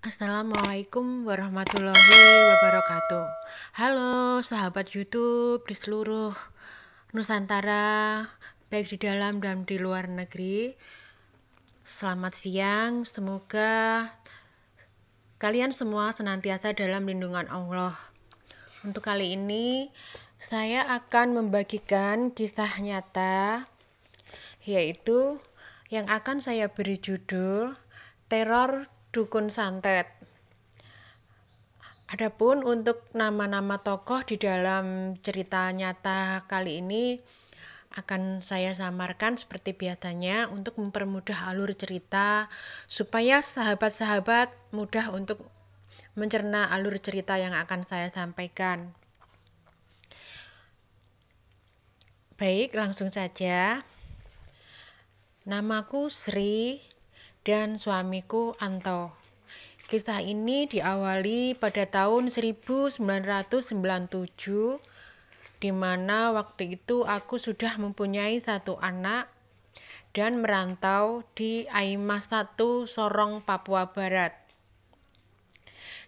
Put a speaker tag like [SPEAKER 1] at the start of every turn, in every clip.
[SPEAKER 1] Assalamualaikum warahmatullahi wabarakatuh. Halo sahabat YouTube di seluruh Nusantara, baik di dalam dan di luar negeri. Selamat siang, semoga kalian semua senantiasa dalam lindungan Allah. Untuk kali ini, saya akan membagikan kisah nyata, yaitu yang akan saya beri judul Teror Dukun Santet. Adapun untuk nama-nama tokoh di dalam cerita nyata kali ini akan saya samarkan seperti biasanya untuk mempermudah alur cerita supaya sahabat-sahabat mudah untuk mencerna alur cerita yang akan saya sampaikan. Baik, langsung saja. Namaku Sri dan suamiku Anto. Kisah ini diawali pada tahun 1997, di mana waktu itu aku sudah mempunyai satu anak dan merantau di Aimas 1, Sorong, Papua Barat.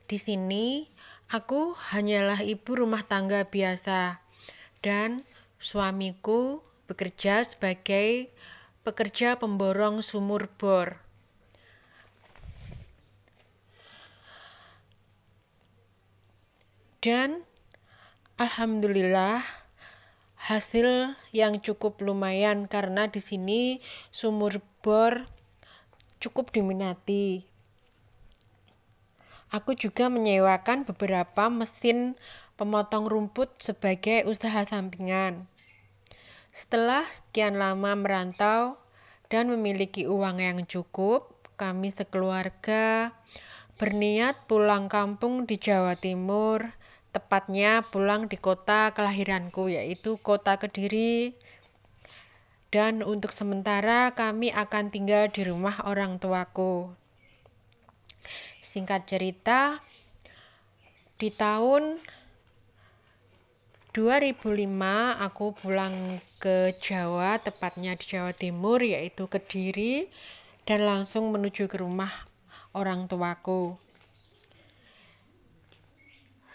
[SPEAKER 1] Di sini aku hanyalah ibu rumah tangga biasa dan suamiku bekerja sebagai pekerja pemborong sumur bor. Dan alhamdulillah hasil yang cukup lumayan karena di sini sumur bor cukup diminati. Aku juga menyewakan beberapa mesin pemotong rumput sebagai usaha sampingan. Setelah sekian lama merantau dan memiliki uang yang cukup, kami sekeluarga berniat pulang kampung di Jawa Timur, tepatnya pulang di kota kelahiranku, yaitu kota Kediri. Dan untuk sementara kami akan tinggal di rumah orang tuaku. Singkat cerita, di tahun 2005 aku pulang ke Jawa, tepatnya di Jawa Timur, yaitu Kediri, dan langsung menuju ke rumah orang tuaku.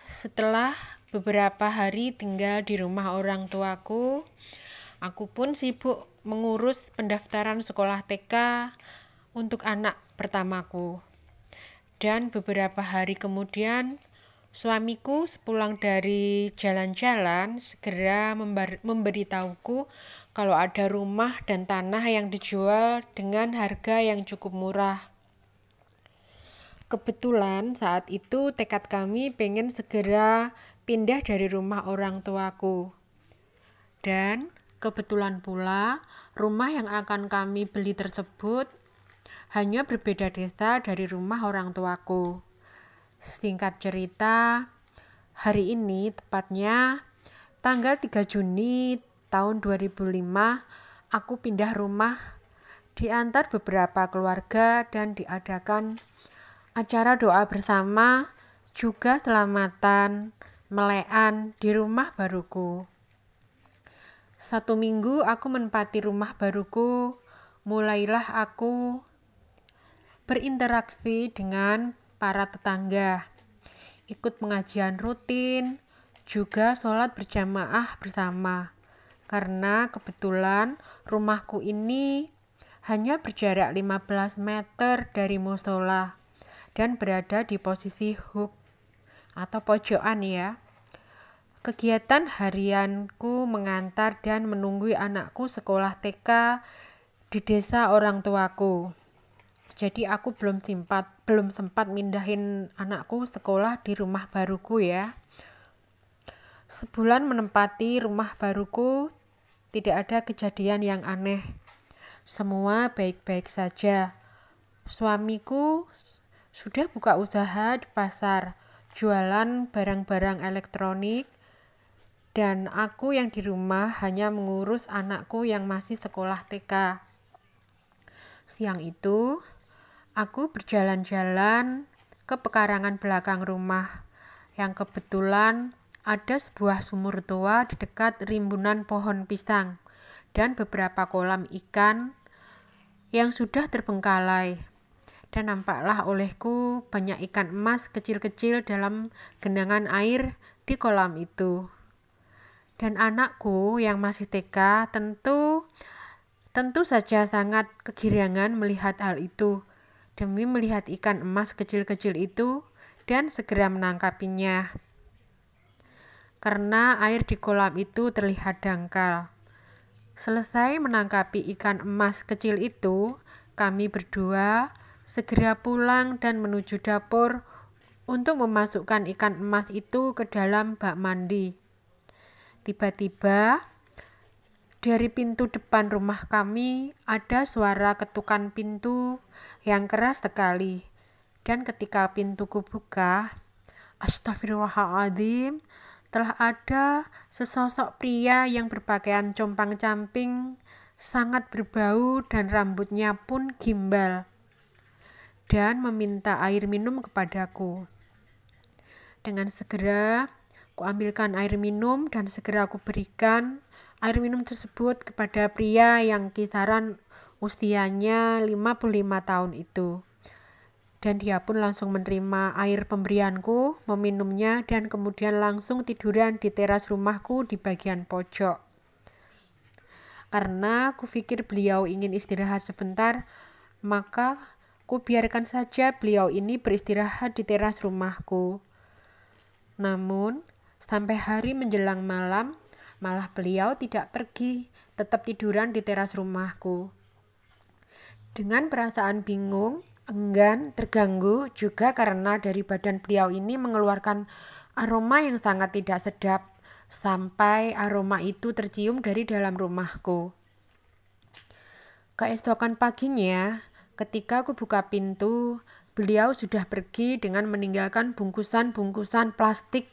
[SPEAKER 1] Setelah beberapa hari tinggal di rumah orang tuaku, aku pun sibuk mengurus pendaftaran sekolah TK untuk anak pertamaku. Dan beberapa hari kemudian, suamiku sepulang dari jalan-jalan segera memberitahuku kalau ada rumah dan tanah yang dijual dengan harga yang cukup murah. Kebetulan saat itu tekad kami pengen segera pindah dari rumah orang tuaku. Dan kebetulan pula rumah yang akan kami beli tersebut hanya berbeda desa dari rumah orang tuaku. Singkat cerita, hari ini tepatnya tanggal 3 Juni tahun 2005, aku pindah rumah, diantar beberapa keluarga dan diadakan acara doa bersama, juga selamatan, melean di rumah baruku. 1 minggu aku menempati rumah baruku, mulailah aku berinteraksi dengan para tetangga, ikut pengajian rutin, juga sholat berjamaah bersama. Karena kebetulan rumahku ini hanya berjarak 15 meter dari musola dan berada di posisi hub atau pojokan ya. Kegiatan harianku mengantar dan menunggu anakku sekolah TK di desa orang tuaku. Jadi aku belum sempat mindahin anakku sekolah di rumah baruku ya. Sebulan menempati rumah baruku, tidak ada kejadian yang aneh. Semua baik-baik saja. Suamiku sudah buka usaha di pasar, jualan barang-barang elektronik, dan aku yang di rumah hanya mengurus anakku yang masih sekolah TK. Siang itu, aku berjalan-jalan ke pekarangan belakang rumah yang kebetulan ada sebuah sumur tua di dekat rimbunan pohon pisang dan beberapa kolam ikan yang sudah terbengkalai. dan nampaklah olehku banyak ikan emas kecil-kecil dalam genangan air di kolam itu. Dan anakku yang masih TK tentu saja sangat kegirangan melihat hal itu, demi melihat ikan emas kecil-kecil itu dan segera menangkapinya. Karena air di kolam itu terlihat dangkal. Selesai menangkapi ikan emas kecil itu, kami berdua segera pulang dan menuju dapur untuk memasukkan ikan emas itu ke dalam bak mandi. Tiba-tiba, dari pintu depan rumah kami ada suara ketukan pintu yang keras sekali. Dan ketika pintuku buka, astagfirullahaladzim, telah ada sesosok pria yang berpakaian compang-camping, sangat berbau dan rambutnya pun gimbal, dan meminta air minum kepadaku. Dengan segera, ku ambilkan air minum dan segera aku berikan air minum tersebut kepada pria yang kisaran usianya 55 tahun itu. Dan dia pun langsung menerima air pemberianku, meminumnya, dan kemudian langsung tiduran di teras rumahku di bagian pojok. Karena ku pikir beliau ingin istirahat sebentar, maka ku biarkan saja beliau ini beristirahat di teras rumahku. Namun, sampai hari menjelang malam, malah beliau tidak pergi, tetap tiduran di teras rumahku. Dengan perasaan bingung, enggan, terganggu juga karena dari badan beliau ini mengeluarkan aroma yang sangat tidak sedap, sampai aroma itu tercium dari dalam rumahku. Keesokan paginya, ketika aku buka pintu, beliau sudah pergi dengan meninggalkan bungkusan-bungkusan plastik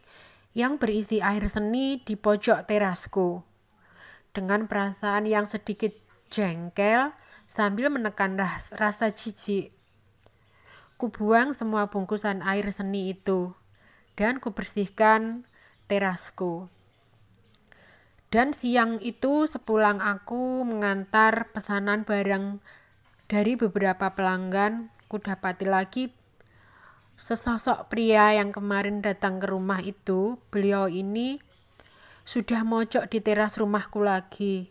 [SPEAKER 1] yang berisi air seni di pojok terasku. Dengan perasaan yang sedikit jengkel sambil menekan rasa jijik, ku buang semua bungkusan air seni itu dan ku bersihkan terasku. Dan siang itu sepulang aku mengantar pesanan barang dari beberapa pelanggan, ku dapati lagi sesosok pria yang kemarin datang ke rumah itu. Beliau ini sudah mojok di teras rumahku lagi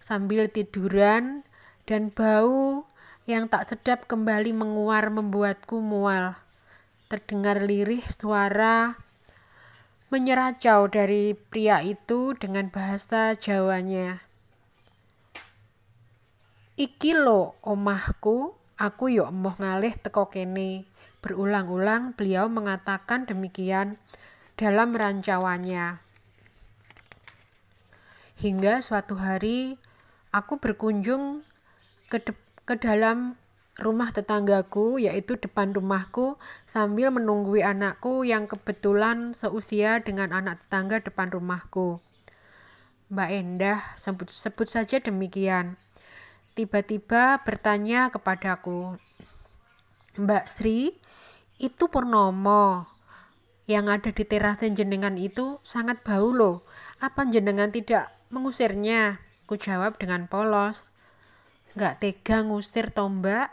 [SPEAKER 1] sambil tiduran, dan bau yang tak sedap kembali menguar membuatku mual. Terdengar lirih suara menyeracau dari pria itu dengan bahasa Jawanya. Iki lo omahku, aku yo emoh ngalih teko kene. Berulang-ulang beliau mengatakan demikian dalam rancauannya. Hingga suatu hari aku berkunjung ke dalam rumah tetanggaku, yaitu depan rumahku, sambil menunggui anakku yang kebetulan seusia dengan anak tetangga depan rumahku. Mbak Endah, sebut saja demikian, tiba-tiba bertanya kepadaku, "Mbak Sri, itu Purnomo yang ada di teras jenengan itu sangat bau loh. Apa jenengan tidak mengusirnya?" Ku jawab dengan polos, "Nggak tega ngusir toh Mbak,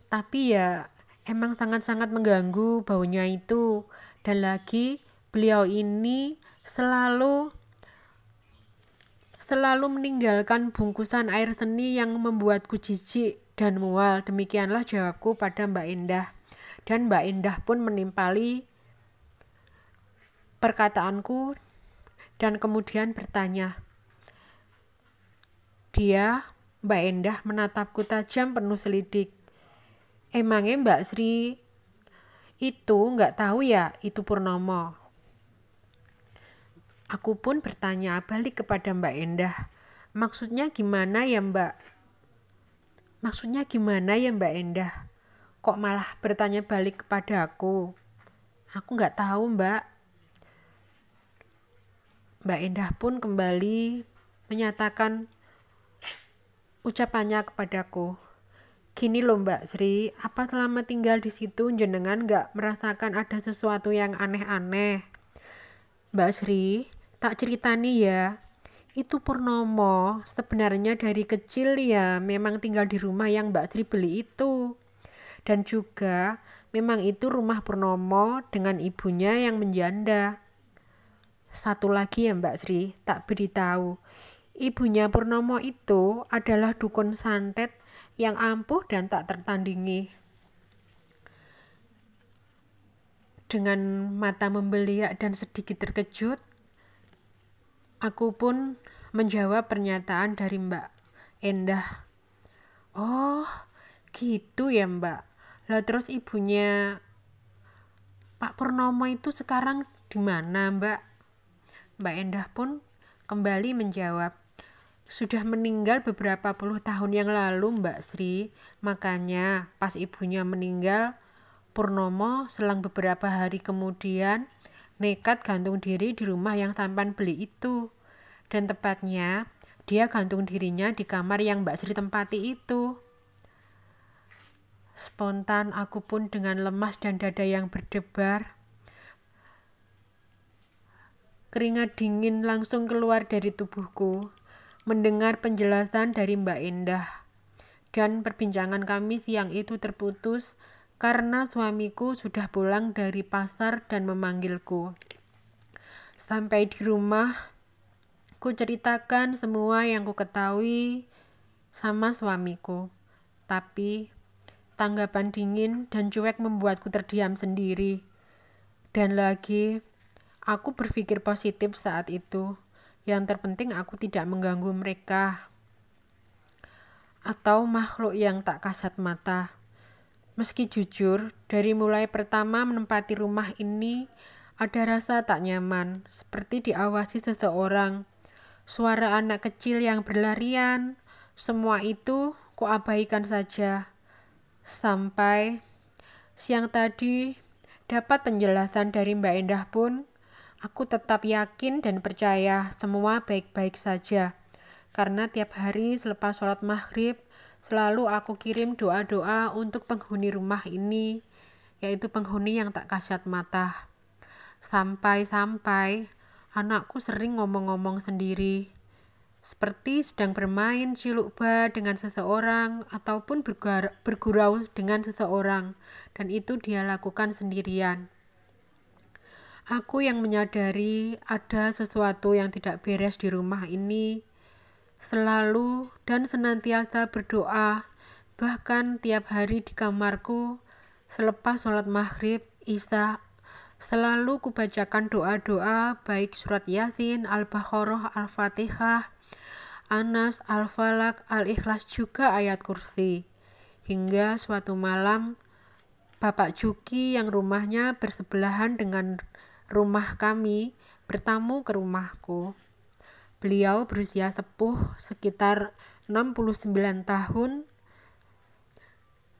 [SPEAKER 1] tapi ya emang sangat-sangat mengganggu baunya itu. Dan lagi beliau ini selalu meninggalkan bungkusan air seni yang membuatku jijik dan mual." Demikianlah jawabku pada Mbak Endah. Dan Mbak Endah pun menimpali perkataanku dan kemudian bertanya. Mbak Endah menatapku tajam penuh selidik. "Emangnya Mbak Sri itu nggak tahu ya itu Purnomo?" Aku pun bertanya balik kepada Mbak Endah. Maksudnya gimana ya Mbak Endah? Kok malah bertanya balik kepada aku? Aku nggak tahu Mbak. Mbak Endah pun kembali menyatakan ucapannya kepadaku. "Gini loh Mbak Sri, apa selama tinggal di situ jenengan nggak merasakan ada sesuatu yang aneh-aneh?" "Mbak Sri, tak ceritani ya, itu Purnomo sebenarnya dari kecil ya memang tinggal di rumah yang Mbak Sri beli itu. Dan juga memang itu rumah Purnomo dengan ibunya yang menjanda. Satu lagi ya Mbak Sri, tak beritahu. Ibunya Purnomo itu adalah dukun santet yang ampuh dan tak tertandingi. Dengan mata membeliak dan sedikit terkejut, aku pun menjawab pernyataan dari Mbak Endah. Oh, gitu ya Mbak. Lah terus ibunya Pak Purnomo itu sekarang di mana Mbak? Mbak Endah pun kembali menjawab, sudah meninggal beberapa puluh tahun yang lalu Mbak Sri. Makanya pas ibunya meninggal, Purnomo selang beberapa hari kemudian nekat gantung diri di rumah yang tampan beli itu. Dan tepatnya dia gantung dirinya di kamar yang Mbak Sri tempati itu. Spontan aku pun dengan lemas dan dada yang berdebar, keringat dingin langsung keluar dari tubuhku mendengar penjelasan dari Mbak Endah. Dan perbincangan kami siang itu terputus karena suamiku sudah pulang dari pasar dan memanggilku. Sampai di rumah, ku ceritakan semua yang ku ketahui sama suamiku. Tapi tanggapan dingin dan cuek membuatku terdiam sendiri. Dan lagi, aku berpikir positif saat itu. Yang terpenting aku tidak mengganggu mereka atau makhluk yang tak kasat mata. Meski jujur, dari mulai pertama menempati rumah ini, ada rasa tak nyaman, seperti diawasi seseorang. Suara anak kecil yang berlarian, semua itu kuabaikan saja. Sampai siang tadi, dapat penjelasan dari Mbak Endah pun, aku tetap yakin dan percaya semua baik-baik saja. Karena tiap hari selepas sholat maghrib, selalu aku kirim doa-doa untuk penghuni rumah ini, yaitu penghuni yang tak kasat mata. Sampai-sampai anakku sering ngomong-ngomong sendiri, seperti sedang bermain cilukba dengan seseorang ataupun bergurau dengan seseorang, dan itu dia lakukan sendirian. Aku yang menyadari ada sesuatu yang tidak beres di rumah ini, selalu dan senantiasa berdoa, bahkan tiap hari di kamarku, selepas sholat maghrib, isya, selalu kubacakan doa-doa baik surat Yasin, Al-Baqarah, Al-Fatihah, Anas, Al-Falaq, Al-Ikhlas juga ayat kursi. Hingga suatu malam, Bapak Juki yang rumahnya bersebelahan dengan rumah kami bertamu ke rumahku. Beliau berusia sepuh sekitar 69 tahun.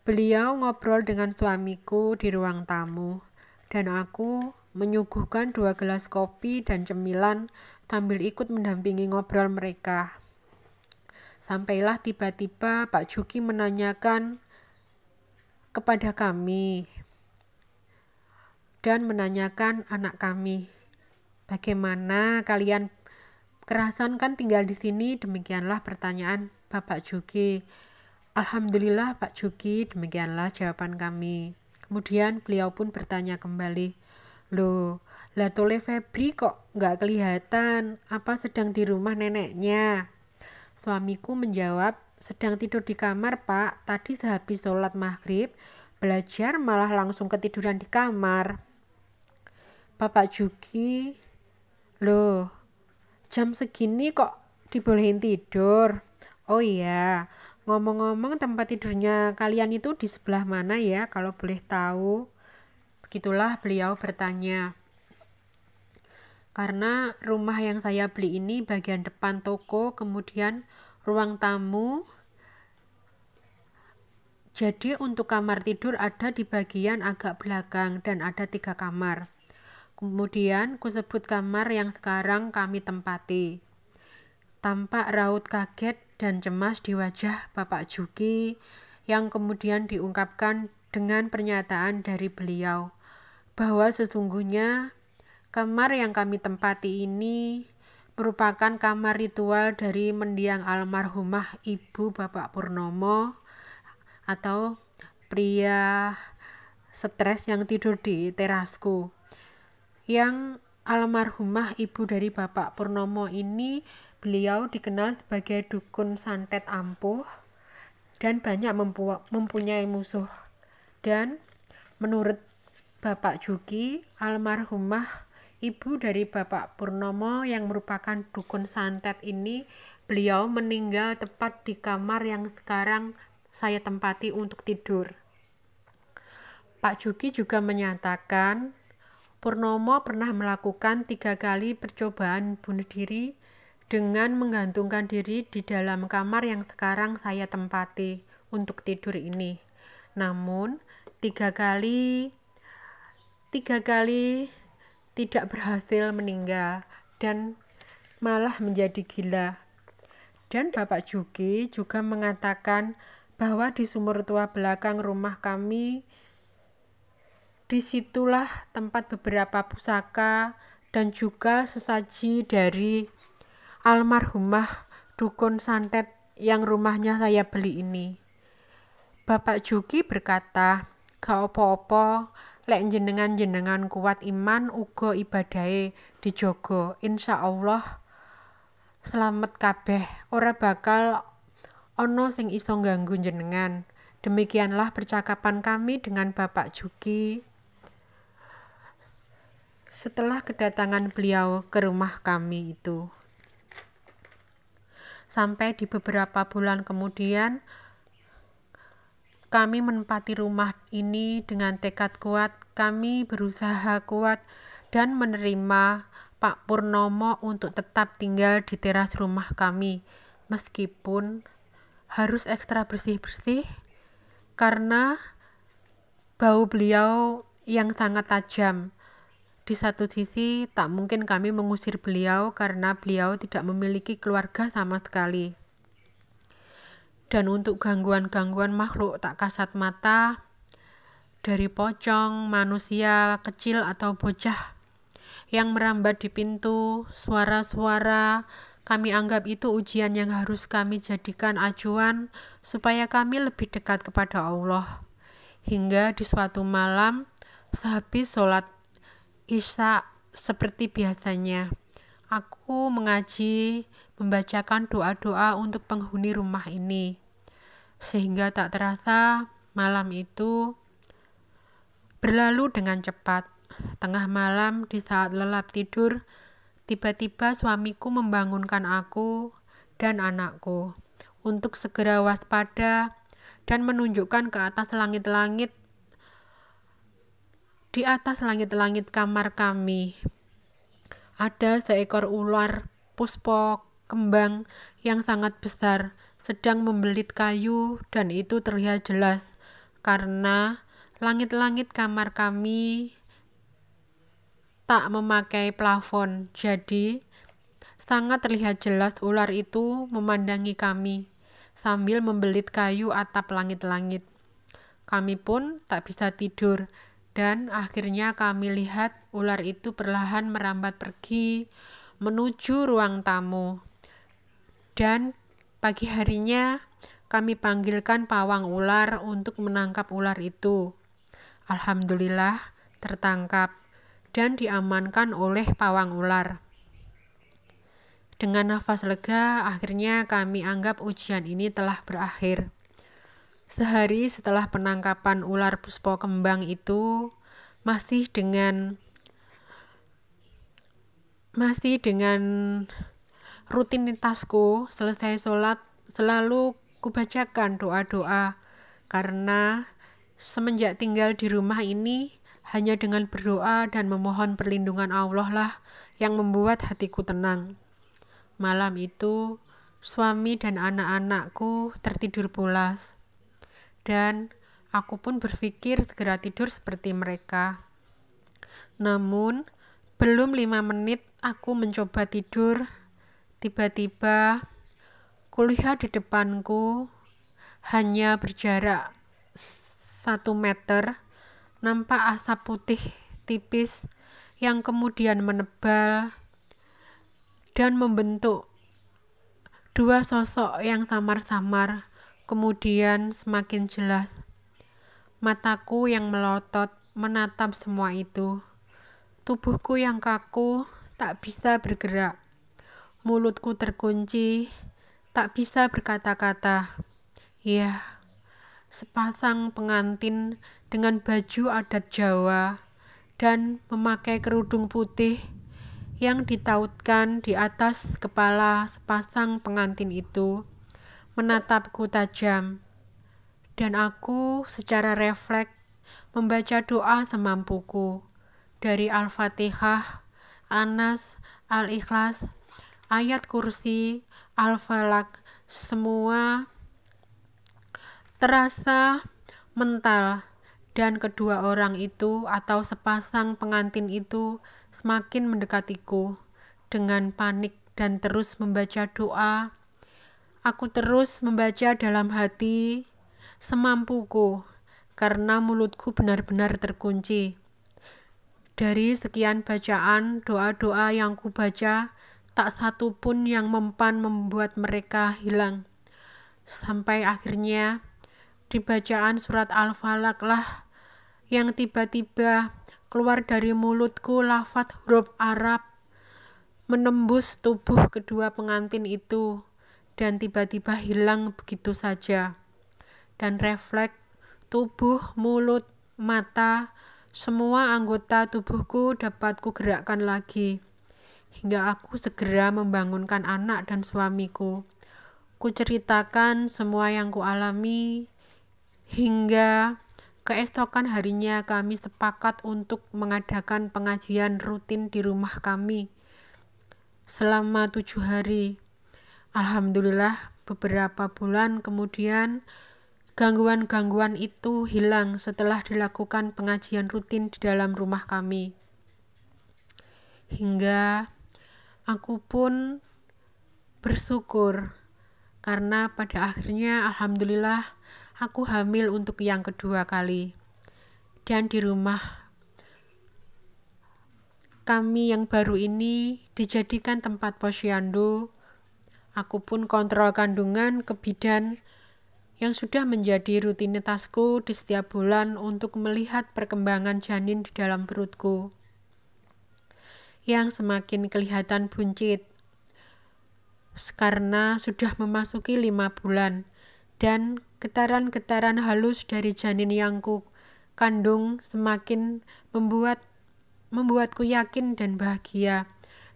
[SPEAKER 1] Beliau ngobrol dengan suamiku di ruang tamu, dan aku menyuguhkan 2 gelas kopi dan cemilan sambil ikut mendampingi ngobrol mereka. Sampailah tiba-tiba Pak Juki menanyakan kepada kami dan menanyakan anak kami, bagaimana kalian kerasan kan tinggal di sini? Demikianlah pertanyaan Bapak Juki. Alhamdulillah Pak Juki, demikianlah jawaban kami. Kemudian beliau pun bertanya kembali, loh, lah Tole Febri kok nggak kelihatan? Apa sedang di rumah neneknya? Suamiku menjawab, sedang tidur di kamar Pak. Tadi sehabis sholat maghrib, belajar malah langsung ketiduran di kamar. Bapak Juki, loh, jam segini kok dibolehin tidur? Oh iya, ngomong-ngomong tempat tidurnya kalian itu di sebelah mana ya kalau boleh tahu? Begitulah beliau bertanya. Karena rumah yang saya beli ini bagian depan toko, kemudian ruang tamu. Jadi untuk kamar tidur ada di bagian agak belakang dan ada 3 kamar. Kemudian kusebut kamar yang sekarang kami tempati. Tampak raut kaget dan cemas di wajah Bapak Juki yang kemudian diungkapkan dengan pernyataan dari beliau bahwa sesungguhnya kamar yang kami tempati ini merupakan kamar ritual dari mendiang almarhumah Ibu Bapak Purnomo atau pria stres yang tidur di terasku. Yang almarhumah ibu dari Bapak Purnomo ini, beliau dikenal sebagai dukun santet ampuh dan banyak mempunyai musuh. Dan menurut Bapak Juki, almarhumah ibu dari Bapak Purnomo yang merupakan dukun santet ini, beliau meninggal tepat di kamar yang sekarang saya tempati untuk tidur. Pak Juki juga menyatakan Purnomo pernah melakukan 3 kali percobaan bunuh diri dengan menggantungkan diri di dalam kamar yang sekarang saya tempati untuk tidur ini. Namun 3 kali tidak berhasil meninggal dan malah menjadi gila. Dan Bapak Juki juga mengatakan bahwa di sumur tua belakang rumah kami, disitulah tempat beberapa pusaka dan juga sesaji dari almarhumah dukun santet yang rumahnya saya beli ini. Bapak Juki berkata, gak opo-opo, lek jenengan kuat iman uga ibadahe dijogo, insya Allah selamat kabeh, ora bakal ono sing iso ganggu jenengan. Demikianlah percakapan kami dengan Bapak Juki setelah kedatangan beliau ke rumah kami itu. Sampai di beberapa bulan kemudian, kami menempati rumah ini dengan tekad kuat. Kami berusaha kuat dan menerima Pak Purnomo untuk tetap tinggal di teras rumah kami, meskipun harus ekstra bersih-bersih karena bau beliau yang sangat tajam. Di satu sisi, tak mungkin kami mengusir beliau karena beliau tidak memiliki keluarga sama sekali. Dan untuk gangguan-gangguan makhluk tak kasat mata, dari pocong, manusia kecil atau bocah yang merambat di pintu, suara-suara, kami anggap itu ujian yang harus kami jadikan acuan supaya kami lebih dekat kepada Allah. Hingga di suatu malam, sehabis sholat Isya seperti biasanya, aku mengaji, membacakan doa-doa untuk penghuni rumah ini. Sehingga tak terasa malam itu berlalu dengan cepat. Tengah malam di saat lelap tidur, tiba-tiba suamiku membangunkan aku dan anakku untuk segera waspada dan menunjukkan ke atas langit-langit. Di atas langit-langit kamar kami ada seekor ular puspo kembang yang sangat besar sedang membelit kayu, dan itu terlihat jelas karena langit-langit kamar kami tak memakai plafon, jadi sangat terlihat jelas ular itu memandangi kami sambil membelit kayu atap langit-langit. Kami pun tak bisa tidur. Dan akhirnya kami lihat ular itu perlahan merambat pergi menuju ruang tamu. Dan pagi harinya kami panggilkan pawang ular untuk menangkap ular itu. Alhamdulillah tertangkap dan diamankan oleh pawang ular. Dengan nafas lega, akhirnya kami anggap ujian ini telah berakhir. Sehari setelah penangkapan ular puspo kembang itu, masih dengan rutinitasku, selesai sholat selalu kubacakan doa-doa, karena semenjak tinggal di rumah ini hanya dengan berdoa dan memohon perlindungan Allah lah yang membuat hatiku tenang. Malam itu suami dan anak-anakku tertidur pulas. Dan aku pun berpikir segera tidur seperti mereka. Namun, belum 5 menit aku mencoba tidur, tiba-tiba kulihat di depanku, hanya berjarak 1 meter, nampak asap putih tipis yang kemudian menebal dan membentuk 2 sosok yang samar-samar. Kemudian semakin jelas. Mataku yang melotot menatap semua itu. Tubuhku yang kaku tak bisa bergerak. Mulutku terkunci, tak bisa berkata-kata. Ya, sepasang pengantin dengan baju adat Jawa dan memakai kerudung putih yang ditautkan di atas kepala sepasang pengantin itu menatapku tajam. Dan aku secara refleks membaca doa semampuku dari Al-Fatihah, Anas, Al-Ikhlas, ayat kursi, Al-Falak, semua terasa mental, dan kedua orang itu atau sepasang pengantin itu semakin mendekatiku dengan panik dan terus membaca doa. Aku terus membaca dalam hati semampuku karena mulutku benar-benar terkunci. Dari sekian bacaan doa-doa yang kubaca, tak satu pun yang mempan membuat mereka hilang. Sampai akhirnya di bacaan surat Al-Falaq lah yang tiba-tiba keluar dari mulutku lafaz huruf Arab menembus tubuh kedua pengantin itu dan tiba-tiba hilang begitu saja. Dan refleks tubuh, mulut, mata, semua anggota tubuhku dapat kugerakkan lagi. Hingga aku segera membangunkan anak dan suamiku. Kuceritakan semua yang kualami, hingga keesokan harinya kami sepakat untuk mengadakan pengajian rutin di rumah kami selama 7 hari. Alhamdulillah, beberapa bulan kemudian gangguan-gangguan itu hilang setelah dilakukan pengajian rutin di dalam rumah kami. Hingga aku pun bersyukur karena pada akhirnya alhamdulillah aku hamil untuk yang kedua kali. Dan di rumah kami yang baru ini dijadikan tempat posyandu. Aku pun kontrol kandungan ke bidan yang sudah menjadi rutinitasku di setiap bulan untuk melihat perkembangan janin di dalam perutku yang semakin kelihatan buncit karena sudah memasuki 5 bulan dan getaran-getaran halus dari janin yang ku kandung semakin membuatku yakin dan bahagia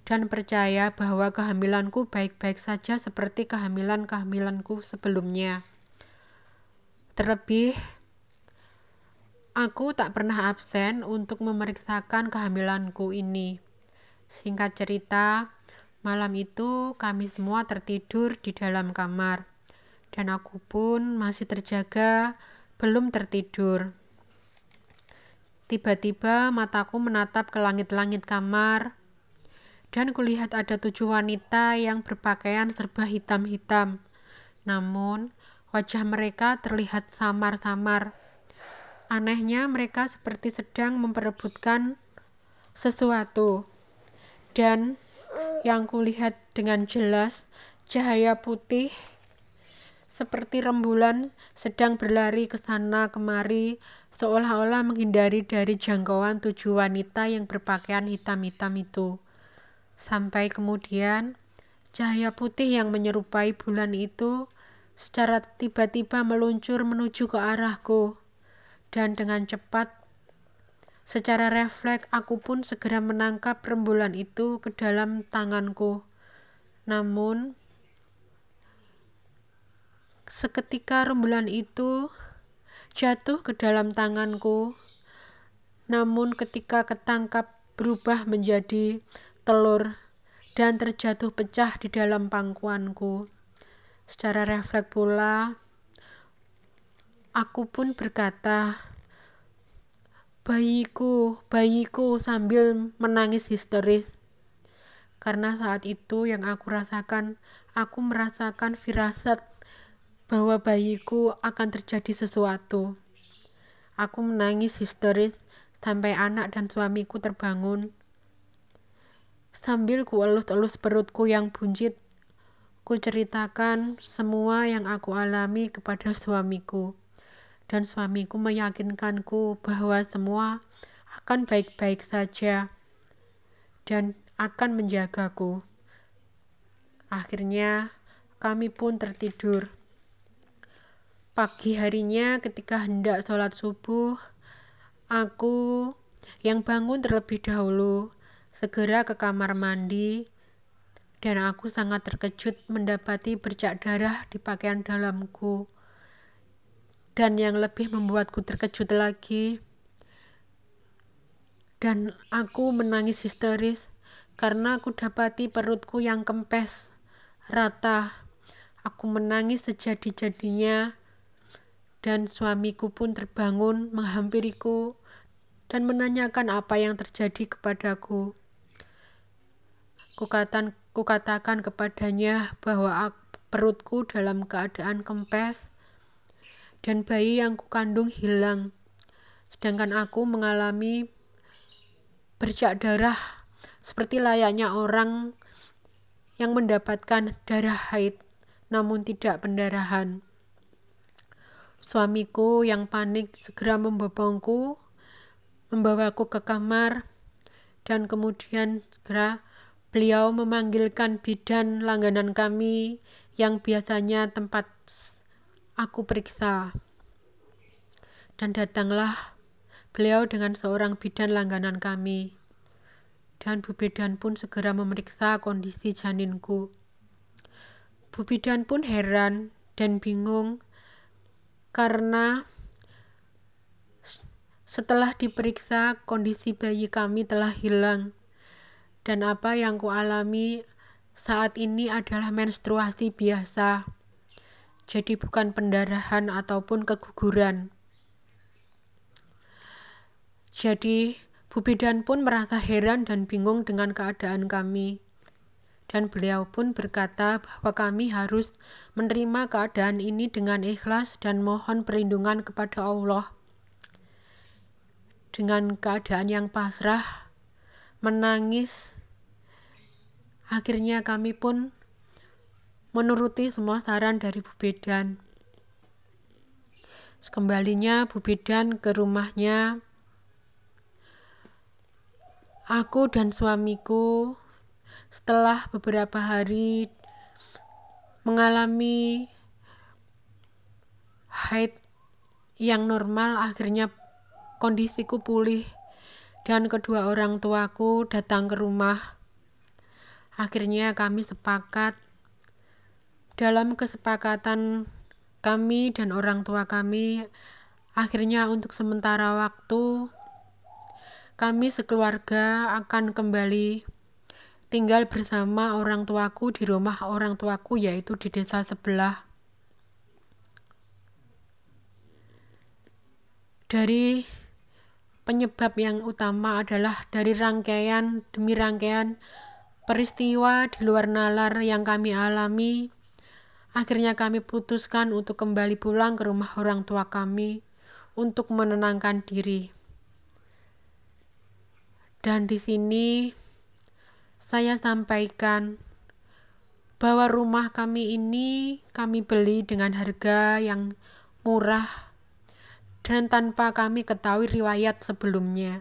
[SPEAKER 1] dan percaya bahwa kehamilanku baik-baik saja seperti kehamilan-kehamilanku sebelumnya. Terlebih, aku tak pernah absen untuk memeriksakan kehamilanku ini. Singkat cerita, malam itu kami semua tertidur di dalam kamar, dan aku pun masih terjaga, belum tertidur. Tiba-tiba mataku menatap ke langit-langit kamar, dan kulihat ada 7 wanita yang berpakaian serba hitam-hitam. Namun, wajah mereka terlihat samar-samar. Anehnya mereka seperti sedang memperebutkan sesuatu. Dan yang kulihat dengan jelas, cahaya putih seperti rembulan sedang berlari ke sana kemari, seolah-olah menghindari dari jangkauan 7 wanita yang berpakaian hitam-hitam itu. Sampai kemudian, cahaya putih yang menyerupai bulan itu secara tiba-tiba meluncur menuju ke arahku, dan dengan cepat, secara refleks aku pun segera menangkap rembulan itu ke dalam tanganku. Namun, seketika rembulan itu jatuh ke dalam tanganku, namun ketika ketangkap berubah menjadi telur dan terjatuh pecah di dalam pangkuanku. Secara refleks pula, aku pun berkata, bayiku, bayiku, sambil menangis histeris. Karena saat itu yang aku merasakan firasat bahwa bayiku akan terjadi sesuatu. Aku menangis histeris sampai anak dan suamiku terbangun. Sambil kuelus-elus perutku yang buncit, ku ceritakan semua yang aku alami kepada suamiku. dan suamiku meyakinkanku bahwa semua akan baik-baik saja dan akan menjagaku. Akhirnya kami pun tertidur. Pagi harinya ketika hendak sholat subuh, aku yang bangun terlebih dahulu segera ke kamar mandi, dan aku sangat terkejut mendapati bercak darah di pakaian dalamku. Dan yang lebih membuatku terkejut lagi, dan aku menangis histeris karena aku dapati perutku yang kempes rata. Aku menangis sejadi-jadinya, dan suamiku pun terbangun menghampiriku dan menanyakan apa yang terjadi kepadaku. Kukatakan kepadanya bahwa perutku dalam keadaan kempes dan bayi yang kukandung hilang, sedangkan aku mengalami bercak darah seperti layaknya orang yang mendapatkan darah haid namun tidak pendarahan. Suamiku yang panik segera membopongku, membawaku ke kamar, dan kemudian segera beliau memanggilkan bidan langganan kami yang biasanya tempat aku periksa. Dan datanglah beliau dengan seorang bidan langganan kami. Dan Bu Bidan pun segera memeriksa kondisi janinku. Bu Bidan pun heran dan bingung karena setelah diperiksa kondisi bayi kami telah hilang, dan apa yang kualami saat ini adalah menstruasi biasa, jadi bukan pendarahan ataupun keguguran. Jadi Bu Bidan pun merasa heran dan bingung dengan keadaan kami, dan beliau pun berkata bahwa kami harus menerima keadaan ini dengan ikhlas dan mohon perlindungan kepada Allah. Dengan keadaan yang pasrah, menangis, akhirnya kami pun menuruti semua saran dari Bu Bidan. Sekembalinya Bu Bidan ke rumahnya, aku dan suamiku setelah beberapa hari mengalami haid yang normal, akhirnya kondisiku pulih dan kedua orang tuaku datang ke rumah. Akhirnya kami sepakat, dalam kesepakatan kami dan orang tua kami, akhirnya untuk sementara waktu kami sekeluarga akan kembali tinggal bersama orang tuaku di rumah orang tuaku, yaitu di desa sebelah. Dari penyebab yang utama adalah dari rangkaian demi rangkaian peristiwa di luar nalar yang kami alami, akhirnya kami putuskan untuk kembali pulang ke rumah orang tua kami untuk menenangkan diri. Dan di sini saya sampaikan bahwa rumah kami ini kami beli dengan harga yang murah dan tanpa kami ketahui riwayat sebelumnya,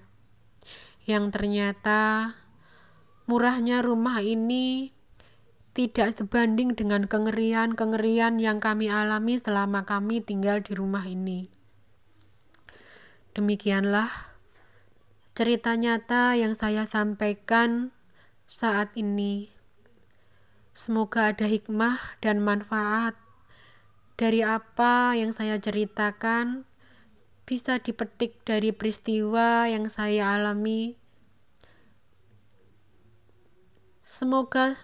[SPEAKER 1] yang ternyata murahnya rumah ini tidak sebanding dengan kengerian-kengerian yang kami alami selama kami tinggal di rumah ini. Demikianlah cerita nyata yang saya sampaikan saat ini. Semoga ada hikmah dan manfaat dari apa yang saya ceritakan, bisa dipetik dari peristiwa yang saya alami. Semoga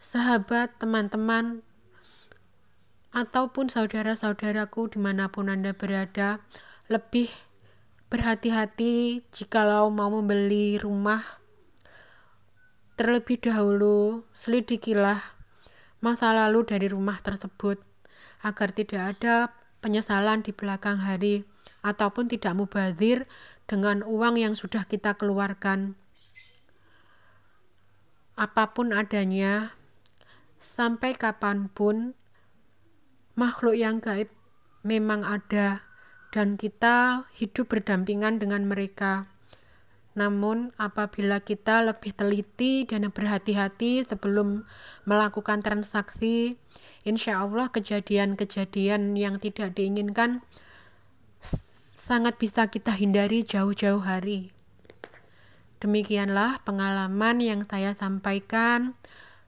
[SPEAKER 1] sahabat, teman-teman, ataupun saudara-saudaraku dimanapun Anda berada, lebih berhati-hati jikalau mau membeli rumah. Terlebih dahulu, selidikilah masa lalu dari rumah tersebut, agar tidak ada penyesalan di belakang hari, ataupun tidak mubazir dengan uang yang sudah kita keluarkan. Apapun adanya, sampai kapanpun, makhluk yang gaib memang ada dan kita hidup berdampingan dengan mereka. Namun apabila kita lebih teliti dan berhati-hati sebelum melakukan transaksi, insya Allah kejadian-kejadian yang tidak diinginkan sangat bisa kita hindari jauh-jauh hari. Demikianlah pengalaman yang saya sampaikan.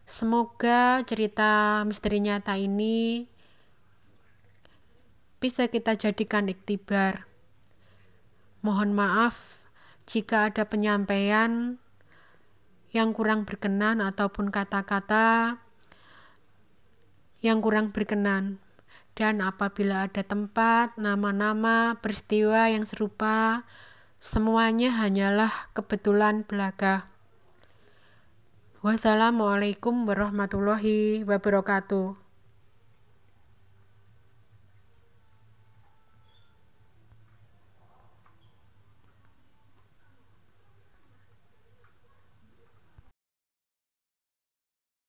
[SPEAKER 1] Semoga cerita misteri nyata ini bisa kita jadikan iktibar. Mohon maaf jika ada penyampaian yang kurang berkenan ataupun kata-kata yang kurang berkenan. Dan apabila ada tempat, nama-nama, peristiwa yang serupa, semuanya hanyalah kebetulan belaka. Wassalamualaikum warahmatullahi wabarakatuh.